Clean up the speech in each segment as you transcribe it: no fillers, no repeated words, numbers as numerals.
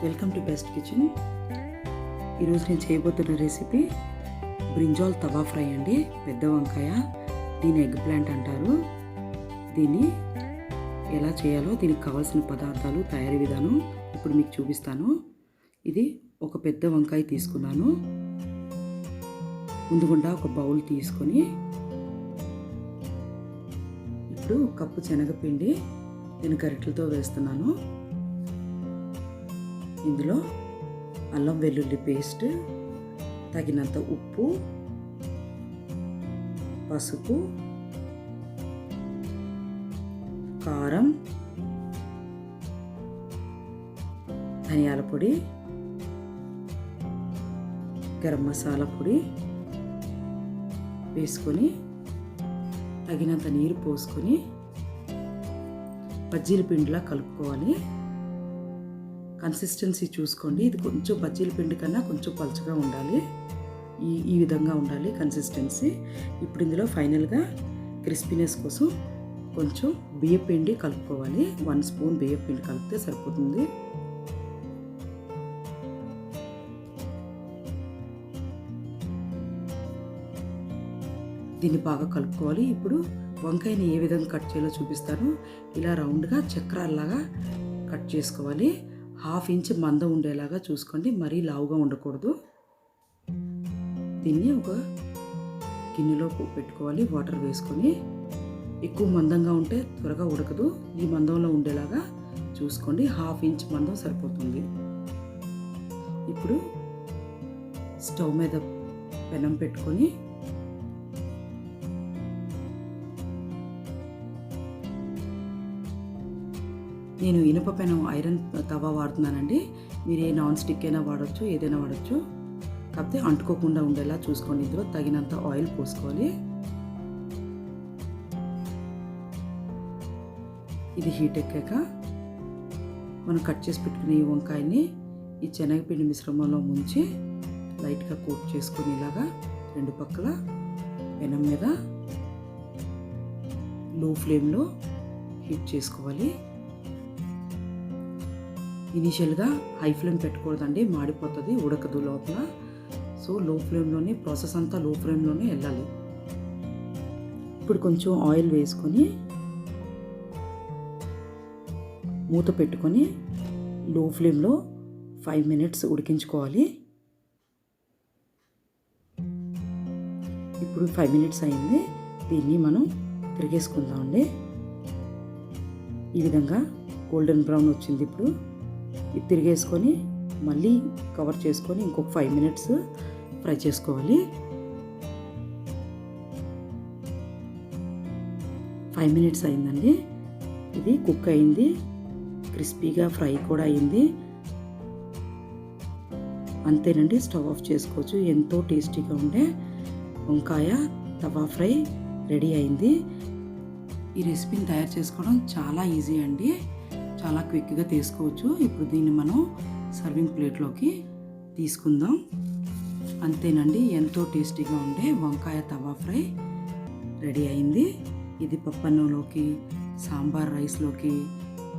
Welcome to best kitchen. ఈరోజు నేను చేయబోతున్న రెసిపీ బ్రింజాల్ తవా ఫ్రై అండి. పెద్ద వంకాయ, దీని ఎగ్ ప్లాంట్ అంటారు. దీన్ని ఎలా చేయాలో, దీనికి కావాల్సిన పదార్థాలు, తయారీ విధానం ఇప్పుడు మీకు చూపిస్తాను. ఇది ఒక పెద్ద వంకాయ తీసుకున్నాను. ముందుగుండా ఒక బౌల్ తీసుకొని ఇప్పుడు ఒక కప్పు శనగపిండి నేను గరిటెలతో వేస్తున్నాను. ఇందులో అల్లం వెల్లుల్లి పేస్ట్, తగినంత ఉప్పు, పసుపు, కారం, ధనియాల పొడి, గరం మసాలా పొడి వేసుకొని తగినంత నీరు పోసుకొని బజ్జీల పిండిలా కలుపుకోవాలి. కన్సిస్టెన్సీ చూసుకోండి. ఇది కొంచెం బజ్జీల పిండి కన్నా కొంచెం పలుచగా ఉండాలి. ఈ విధంగా ఉండాలి కన్సిస్టెన్సీ. ఇప్పుడు ఇందులో ఫైనల్గా క్రిస్పీనెస్ కోసం కొంచెం బియ్యపిండి కలుపుకోవాలి. 1 స్పూన్ బియ్యపిండి కలిపితే సరిపోతుంది. దీన్ని బాగా కలుపుకోవాలి. ఇప్పుడు వంకాయని ఏ విధంగా కట్ చేయాలో చూపిస్తాను. ఇలా రౌండ్గా చక్రాల్లాగా కట్ చేసుకోవాలి. 1/2 ఇంచ్ మందం ఉండేలాగా చూసుకోండి, మరీ లావుగా ఉండకూడదు. దీన్ని ఒక గిన్నెలో పెట్టుకోవాలి. వాటర్ వేసుకొని, ఎక్కువ మందంగా ఉంటే త్వరగా ఉడకదు. ఈ మందంలో ఉండేలాగా చూసుకోండి. 1/2 ఇంచ్ మందం సరిపోతుంది. ఇప్పుడు స్టవ్ మీద పెనం పెట్టుకొని నేను ఇనుప పెనం ఐరన్ తవా వాడుతున్నానండి. మీరు ఏ నాన్ స్టిక్ అయినా వాడచ్చు, ఏదైనా వాడచ్చు. కాకపోతే అంటుకోకుండా ఉండేలా చూసుకోండి. ఇందులో తగినంత ఆయిల్ పోసుకోవాలి. ఇది హీట్ ఎక్కాక మనం కట్ చేసి పెట్టుకునే ఈ వంకాయని ఈ శనగపిండి మిశ్రమంలో ముంచి లైట్గా కోట్ చేసుకొని ఇలాగా 2 పక్కల పెనం మీద లో ఫ్లేమ్లో హీట్ చేసుకోవాలి. ఇనీషియల్గా హై ఫ్లేమ్ పెట్టకూడదండి, మాడిపోతుంది, ఉడకదు లోపల. సో లో ఫ్లేమ్లోనే, ప్రాసెస్ అంతా లో ఫ్లేమ్లోనే వెళ్ళాలి. ఇప్పుడు కొంచెం ఆయిల్ వేసుకొని మూత పెట్టుకొని లో ఫ్లేమ్లో 5 మినిట్స్ ఉడికించుకోవాలి. ఇప్పుడు 5 మినిట్స్ అయింది. దీన్ని మనం తిరిగేసుకుందామండి. ఈ విధంగా గోల్డెన్ బ్రౌన్ వచ్చింది. ఇప్పుడు ఇది తిరిగేసుకొని మళ్ళీ కవర్ చేసుకొని ఇంకొక 5 మినిట్స్ ఫ్రై చేసుకోవాలి. 5 మినిట్స్ అయిందండి. ఇది కుక్ అయింది, క్రిస్పీగా ఫ్రై కూడా అయింది. అంతేనండి, స్టవ్ ఆఫ్ చేసుకోవచ్చు. ఎంతో టేస్టీగా ఉండే వంకాయ తవా ఫ్రై రెడీ అయింది. ఈ రెసిపీని తయారు చేసుకోవడం చాలా ఈజీ అండి, చాలా క్విక్గా తీసుకోవచ్చు. ఇప్పుడు దీన్ని మనం సర్వింగ్ ప్లేట్లోకి తీసుకుందాం. అంతేనండి, ఎంతో టేస్టీగా ఉండే వంకాయ తవా ఫ్రై రెడీ అయింది. ఇది పప్పన్నంలోకి, సాంబార్ రైస్లోకి,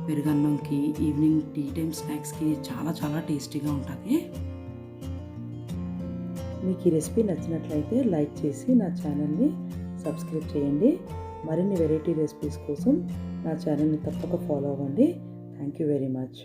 పెరుగన్నంకి, ఈవినింగ్ టీ టైం స్నాక్స్కి చాలా చాలా టేస్టీగా ఉంటుంది. మీకు ఈ రెసిపీ నచ్చినట్లయితే లైక్ చేసి నా ఛానల్ని సబ్స్క్రైబ్ చేయండి. మరిన్ని వెరైటీ రెసిపీస్ కోసం నా ఛానల్ని తప్పక ఫాలో అవ్వండి. Thank you very much.